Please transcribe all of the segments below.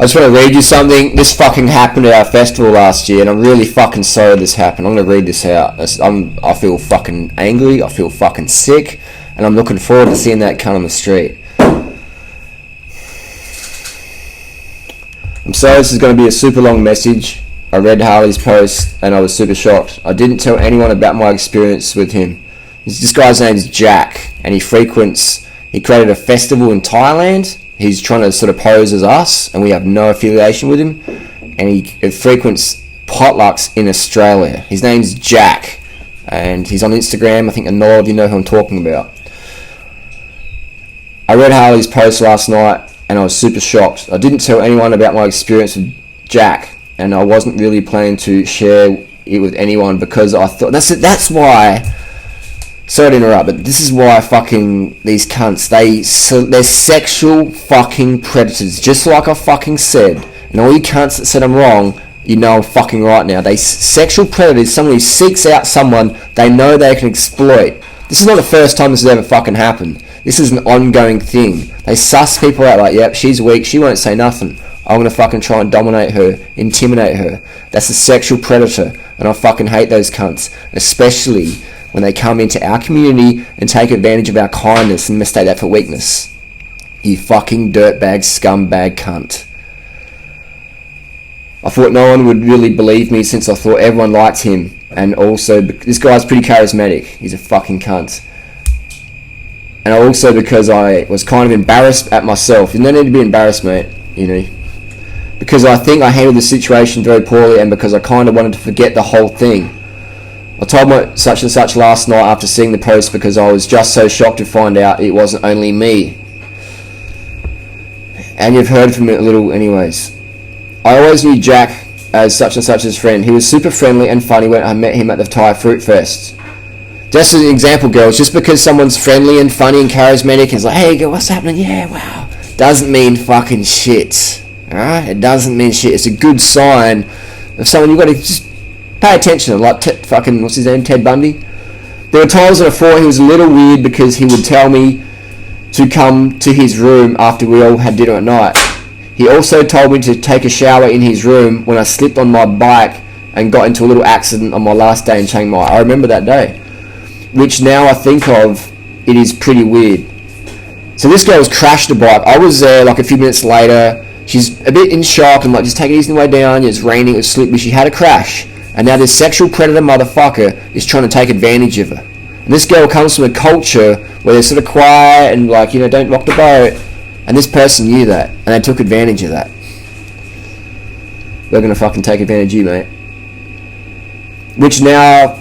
I just want to read you something. This fucking happened at our festival last year, and I'm really fucking sorry this happened. I'm going to read this out. I feel fucking angry, I feel fucking sick, and I'm looking forward to seeing that cunt on the street. I'm sorry this is going to be a super long message. I read Harley's post, and I was super shocked. I didn't tell anyone about my experience with him. This guy's name's Jack, and he created a festival in Thailand. He's trying to sort of pose as us, and we have no affiliation with him. And he frequents potlucks in Australia. His name's Jack, and he's on Instagram. I think a lot of you know who I'm talking about. I read Harley's post last night, and I was super shocked. I didn't tell anyone about my experience with Jack, and I wasn't really planning to share it with anyone because I thought that's why. Sorry to interrupt, but this is why fucking these cunts, they're sexual fucking predators, just like I fucking said. And all you cunts that said I'm wrong, you know I'm fucking right now. Sexual predators, someone who seeks out someone they know they can exploit. This is not the first time this has ever fucking happened. This is an ongoing thing. They suss people out like, yep, she's weak, she won't say nothing. I'm going to fucking try and dominate her, intimidate her. That's a sexual predator, and I fucking hate those cunts, especially when they come into our community and take advantage of our kindness and mistake that for weakness. You fucking dirtbag, scumbag cunt. I thought no one would really believe me since I thought everyone liked him. And also, this guy's pretty charismatic. He's a fucking cunt. And also because I was kind of embarrassed at myself. There's no need to be embarrassed, mate. You know. Because I think I handled the situation very poorly and because I kind of wanted to forget the whole thing. I told my such and such last night after seeing the post because I was just so shocked to find out it wasn't only me. And you've heard from it a little anyways. I always knew Jack as such and such's friend. He was super friendly and funny when I met him at the Thai Fruit Fest. Just as an example, girls, just because someone's friendly and funny and charismatic is like, hey girl, what's happening? Yeah, wow. Doesn't mean fucking shit. Alright? It doesn't mean shit. It's a good sign of someone you've got to just pay attention to, like fucking, what's his name, Ted Bundy? There were times that I thought he was a little weird because he would tell me to come to his room after we all had dinner at night. He also told me to take a shower in his room when I slipped on my bike and got into a little accident on my last day in Chiang Mai. I remember that day. Which now I think of, it is pretty weird. So this girl's crashed a bike. I was there like a few minutes later. She's a bit in shock and like, just take it easy on the way down. It's raining, it's slippery. She had a crash. And now this sexual predator motherfucker is trying to take advantage of her. And this girl comes from a culture where they're sort of quiet and like, you know, don't rock the boat. And this person knew that. And they took advantage of that. They're going to fucking take advantage of you, mate. Which now,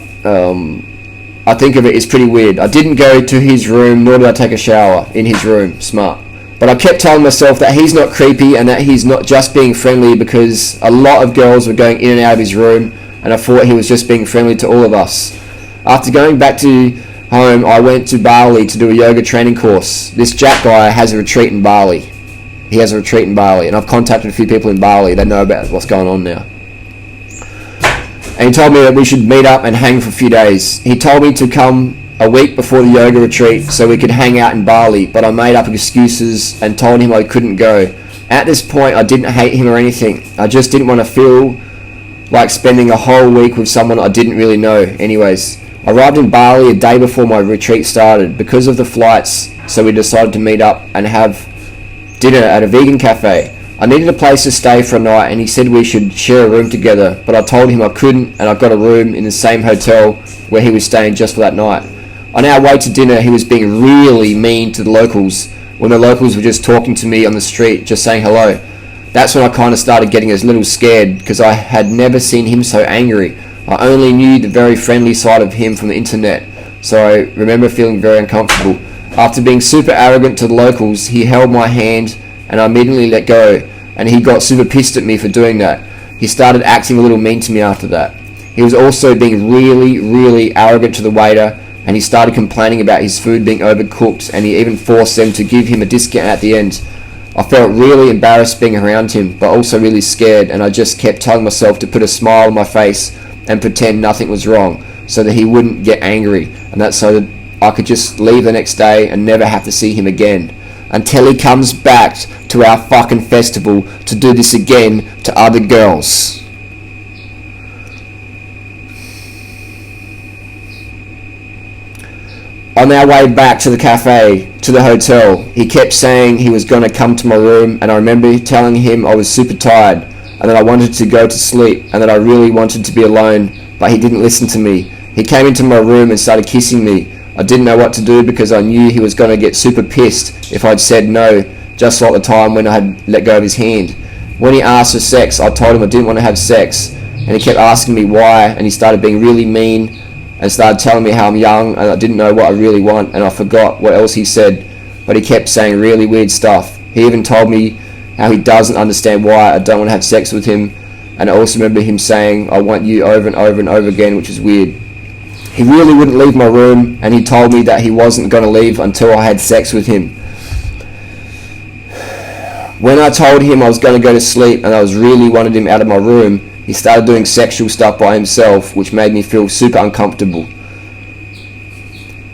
I think of it as pretty weird. I didn't go to his room, nor did I take a shower in his room. Smart. But I kept telling myself that he's not creepy and that he's not just being friendly because a lot of girls were going in and out of his room. And I thought he was just being friendly to all of us. After going back to home, I went to Bali to do a yoga training course. This Jack guy has a retreat in Bali. He has a retreat in Bali, and I've contacted a few people in Bali. They know about what's going on now. And he told me that we should meet up and hang for a few days. He told me to come a week before the yoga retreat so we could hang out in Bali, but I made up excuses and told him I couldn't go. At this point, I didn't hate him or anything. I just didn't want to feel like spending a whole week with someone I didn't really know. Anyways, I arrived in Bali a day before my retreat started because of the flights, so we decided to meet up and have dinner at a vegan cafe. I needed a place to stay for a night and he said we should share a room together, but I told him I couldn't and I got a room in the same hotel where he was staying just for that night. On our way to dinner, he was being really mean to the locals when the locals were just talking to me on the street, just saying hello. That's when I kind of started getting a little scared because I had never seen him so angry. I only knew the very friendly side of him from the internet, so I remember feeling very uncomfortable. After being super arrogant to the locals, he held my hand and I immediately let go, and he got super pissed at me for doing that. He started acting a little mean to me after that. He was also being really, really arrogant to the waiter, and he started complaining about his food being overcooked, and he even forced them to give him a discount at the end. I felt really embarrassed being around him, but also really scared, and I just kept telling myself to put a smile on my face and pretend nothing was wrong, so that he wouldn't get angry, and that's so that I could just leave the next day and never have to see him again. until he comes back to our fucking festival to do this again to other girls. On our way back to the cafe, to the hotel, he kept saying he was going to come to my room, and I remember telling him I was super tired and that I wanted to go to sleep and that I really wanted to be alone, but he didn't listen to me. He came into my room and started kissing me. I didn't know what to do because I knew he was going to get super pissed if I'd said no, just like the time when I had let go of his hand. When he asked for sex, I told him I didn't want to have sex, and he kept asking me why, and he started being really mean and started telling me how I'm young and I didn't know what I really want, and I forgot what else he said, but he kept saying really weird stuff. He even told me how he doesn't understand why I don't want to have sex with him, and I also remember him saying I want you over and over and over again, which is weird. He really wouldn't leave my room, and he told me that he wasn't going to leave until I had sex with him. When I told him I was going to go to sleep and I was really wanted him out of my room, he started doing sexual stuff by himself, which made me feel super uncomfortable.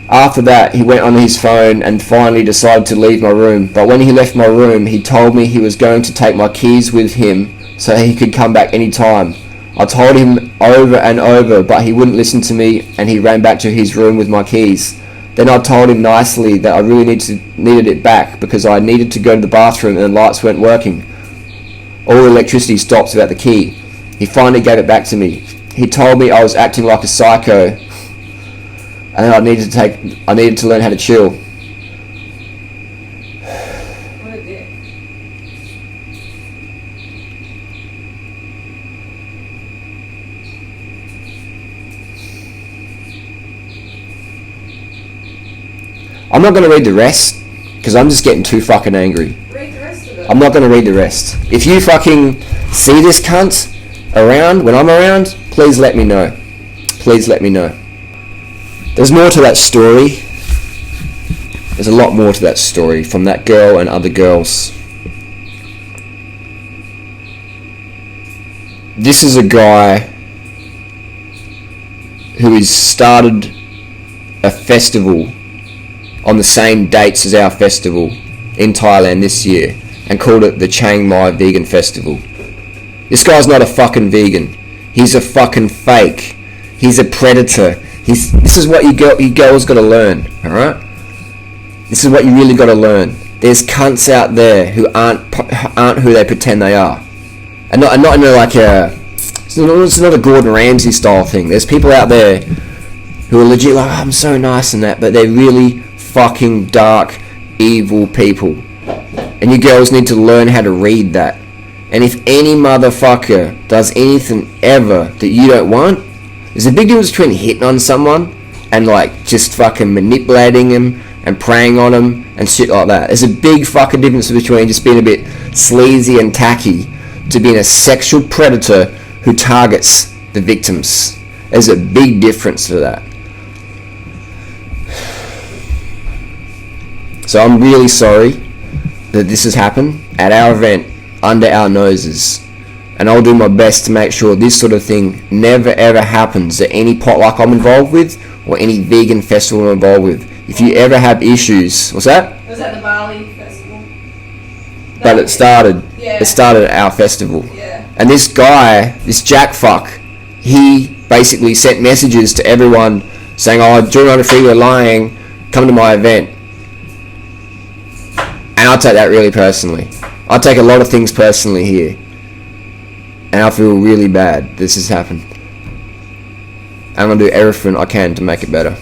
After that, he went on his phone and finally decided to leave my room. But when he left my room, he told me he was going to take my keys with him so he could come back anytime. I told him over and over, but he wouldn't listen to me, and he ran back to his room with my keys. Then I told him nicely that I really needed it back because I needed to go to the bathroom and the lights weren't working. All the electricity stopped without the key. He finally gave it back to me. He told me I was acting like a psycho and that I needed to learn how to chill. What a dick. I'm not going to read the rest because I'm just getting too fucking angry. Read the rest of it. I'm not going to read the rest. If you fucking see this cunt around when I'm around, please let me know. Please let me know. There's more to that story. There's a lot more to that story from that girl and other girls. This is a guy who has started a festival on the same dates as our festival in Thailand this year and called it the Chiang Mai Vegan Festival. This guy's not a fucking vegan. He's a fucking fake. He's a predator. This is what you girls got to learn, alright? This is what you really got to learn. There's cunts out there who aren't who they pretend they are. And not in a, like a... It's not a Gordon Ramsay style thing. There's people out there who are legit like, oh, I'm so nice and that, but they're really fucking dark, evil people. And you girls need to learn how to read that. And if any motherfucker does anything ever that you don't want, there's a big difference between hitting on someone and like just fucking manipulating him and preying on him and shit like that. There's a big fucking difference between just being a bit sleazy and tacky to being a sexual predator who targets the victims. There's a big difference to that. So I'm really sorry that this has happened at our event under our noses, and I'll do my best to make sure this sort of thing never ever happens at any potluck I'm involved with or any vegan festival I'm involved with. If you ever have issues, what's that? It was at the Bali festival. But it started Yeah. it started at our festival. Yeah. And this guy, this jack fuck, he basically sent messages to everyone saying, oh, durianrider, you're lying, come to my event. And I take that really personally. I take a lot of things personally here. And I feel really bad this has happened. I'm going to do everything I can to make it better.